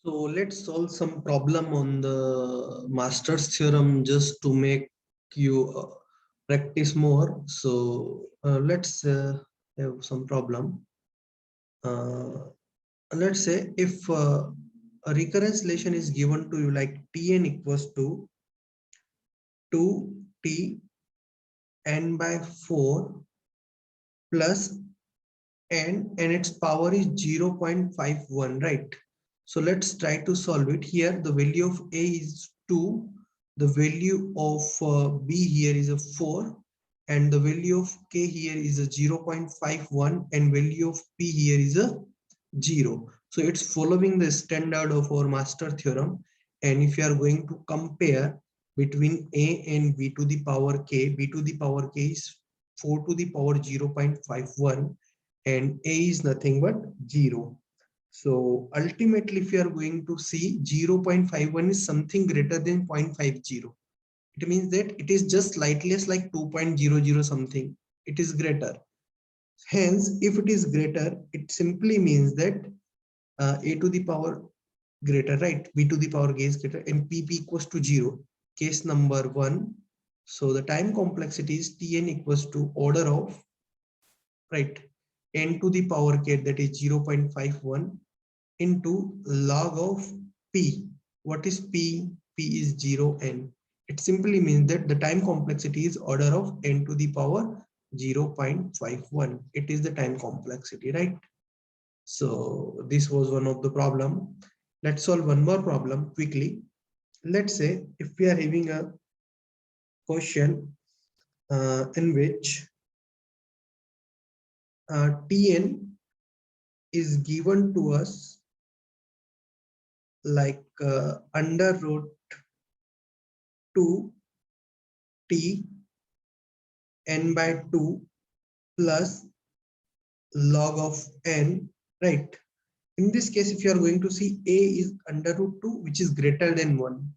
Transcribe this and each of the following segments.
So let's solve some problem on the master's theorem just to make you practice more. So let's have some problem. Let's say if a recurrence relation is given to you like Tn equals to 2t n by 4 plus n and its power is 0.51, right? So let's try to solve it. Here the value of a is 2, the value of b here is a 4, and the value of k here is a 0.51, and value of p here is a 0. So it's following the standard of our master theorem. And if you are going to compare between a and b to the power k, b to the power k is 4 to the power 0.51 and a is nothing but 0. So ultimately, if you are going to see 0.51 is something greater than 0.50, it means that it is just slightly less, like 2.00 something. It is greater. Hence, if it is greater, it simply means that a to the power greater, right? B to the power k is greater, and pp equals to 0. Case number 1. So the time complexity is Tn equals to order of, right, n to the power k, that is 0.51 into log of p. What is p? P is 0n. It simply means that the time complexity is order of n to the power 0.51. It is the time complexity, right? So this was one of the problem. Let's solve one more problem quickly. Let's say if we are having a question in which Tn is given to us like under root 2 t n by 2 plus log of n, right? In this case, if you are going to see, a is under root 2, which is greater than 1,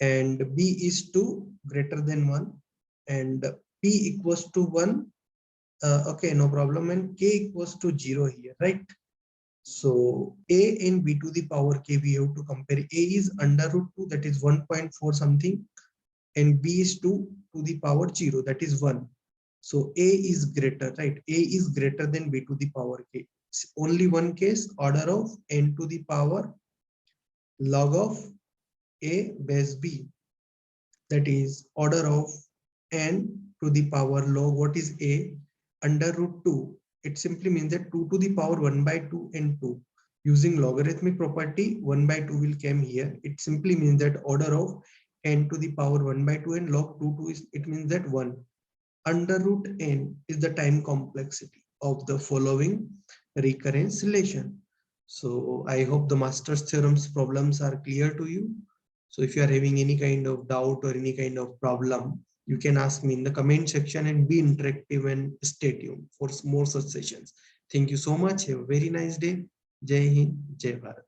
and b is 2 greater than 1, and p equals to 1. Okay, no problem, and k equals to 0 here, right? So a and b to the power k, we have to compare. A is under root 2, that is 1.4 something, and b is 2 to the power 0, that is 1. So a is greater, right? A is greater than b to the power k. Only one case, order of n to the power log of a base b, that is order of n to the power log, what is a, under root 2. It simply means that 2 to the power 1 by 2 and 2. Using logarithmic property, 1 by 2 will come here. It simply means that order of n to the power 1 by 2 and log 2 is, it means that 1. Under root n is the time complexity of the following recurrence relation. So I hope the master's theorems problems are clear to you. So if you are having any kind of doubt or any kind of problem, you can ask me in the comment section, and be interactive and stay tuned for more such sessions. Thank you so much. Have a very nice day. Jai Hind, Jai Bharat.